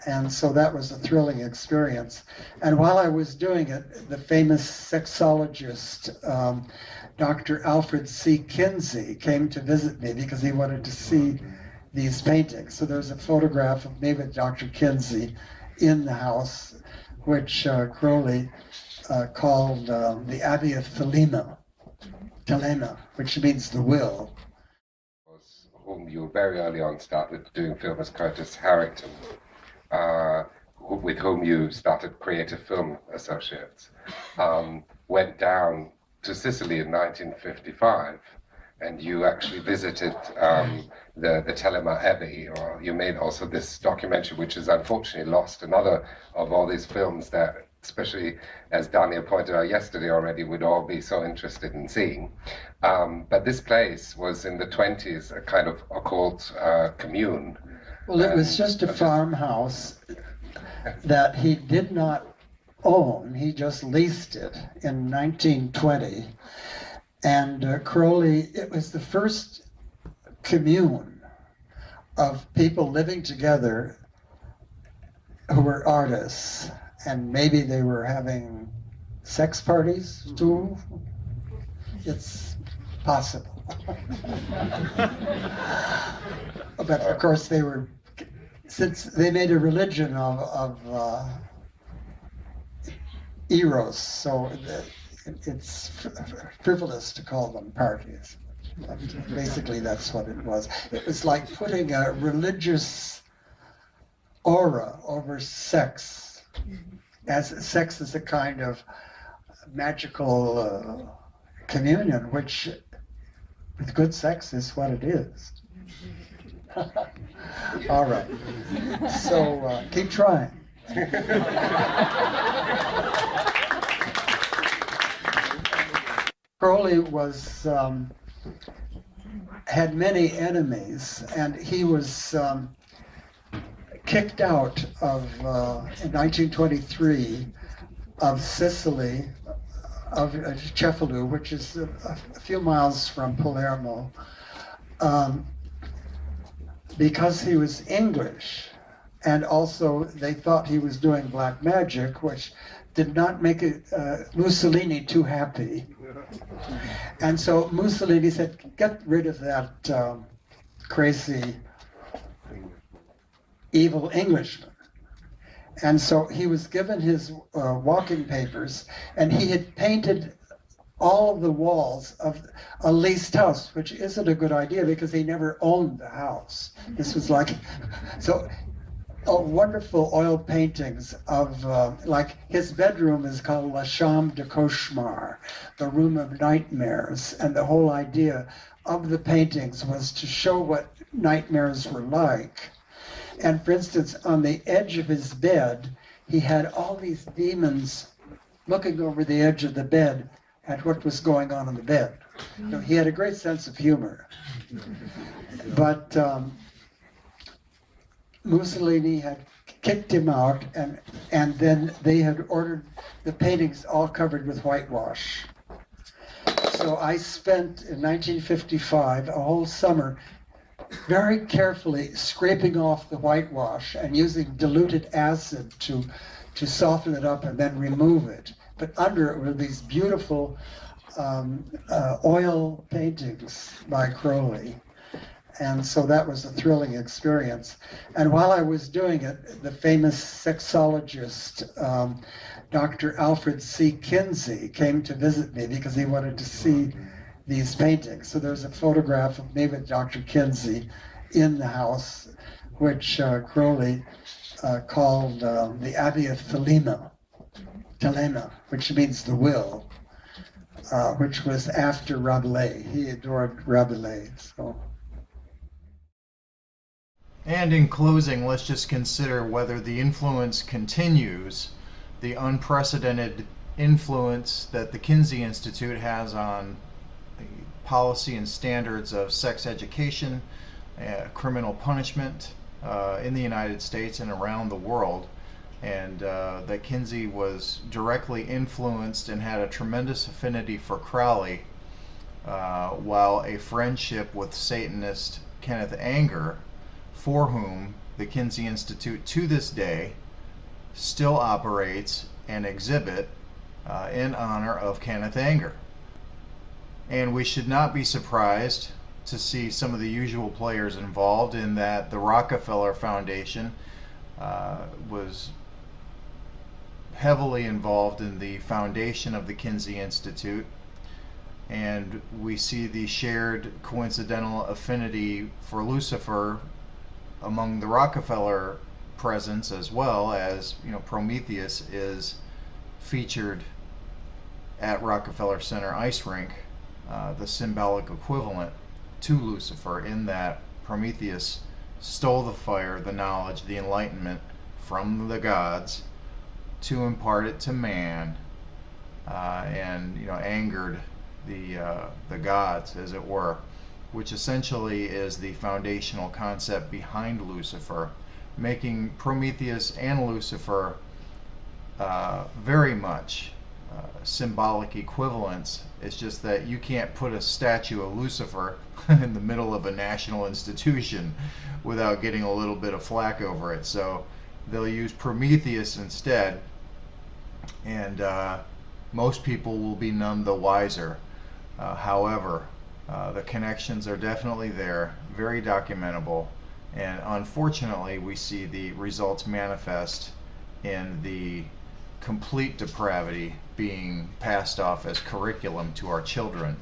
And so that was a thrilling experience. And while I was doing it, the famous sexologist, Dr. Alfred Kinsey, came to visit me because he wanted to see these paintings. So there's a photograph of me with Dr. Kinsey in the house, which Crowley called the Abbey of Thelema, which means the will. Whom you very early on started doing film as Curtis Harrington, with whom you started Creative Film Associates, went down to Sicily in 1955, and you actually visited the Thelema Abbey, or you made also this documentary, which is unfortunately lost, another of all these films that, especially as Daniel pointed out yesterday already, would all be so interested in seeing. But this place was in the 20s a kind of occult commune. Well, it was just a farmhouse that he did not own. He just leased it in 1920. And Crowley, it was the first commune of people living together who were artists. And maybe they were having sex parties too. It's possible. But of course they were, since they made a religion of eros, so it's frivolous to call them parties. But basically that's what it was. It was like putting a religious aura over sex, as sex is a kind of magical communion, which with good sex is what it is. All right, so keep trying. Crowley was had many enemies, and he was kicked out of in 1923 of Sicily, of Cefalù, which is a few miles from Palermo, because he was English, and also they thought he was doing black magic, which did not make Mussolini too happy. And so Mussolini said, get rid of that crazy, evil Englishman. And so he was given his walking papers, and he had painted all of the walls of a leased house, which isn't a good idea because he never owned the house. This was like, so wonderful oil paintings of, like his bedroom is called La Chambre de Cauchemar, the room of nightmares, and the whole idea of the paintings was to show what nightmares were like. And for instance, on the edge of his bed, he had all these demons looking over the edge of the bed at what was going on in the bed. So he had a great sense of humor. But Mussolini had kicked him out, and then they had ordered the paintings all covered with whitewash. So I spent, in 1955, a whole summer very carefully scraping off the whitewash and using diluted acid to soften it up and then remove it. But under it were these beautiful oil paintings by Crowley. And so that was a thrilling experience. And while I was doing it, the famous sexologist, Dr. Alfred Kinsey, came to visit me because he wanted to see these paintings. So there's a photograph of me with Dr. Kinsey in the house, which Crowley called the Abbey of Thelema, which means the will, which was after Rabelais. He adored Rabelais. So. And in closing, let's just consider whether the influence continues, the unprecedented influence that the Kinsey Institute has on the policy and standards of sex education, criminal punishment in the United States and around the world. And that Kinsey was directly influenced and had a tremendous affinity for Crowley, while a friendship with Satanist Kenneth, for whom the Kinsey Institute to this day still operates an exhibit in honor of Kenneth Anger. And we should not be surprised to see some of the usual players involved, in that the Rockefeller Foundation was heavily involved in the foundation of the Kinsey Institute, and we see the shared coincidental affinity for Lucifer among the Rockefeller presence, as well as, you know, Prometheus is featured at Rockefeller Center ice rink, the symbolic equivalent to Lucifer, in that Prometheus stole the fire, the knowledge, the enlightenment from the gods to impart it to man, and, you know, angered the gods, as it were, which essentially is the foundational concept behind Lucifer, making Prometheus and Lucifer very much symbolic equivalents. It's just that you can't put a statue of Lucifer in the middle of a national institution without getting a little bit of flack over it. So they'll use Prometheus instead, and most people will be none the wiser. However, the connections are definitely there, very documentable, and unfortunately we see the results manifest in the complete depravity being passed off as curriculum to our children.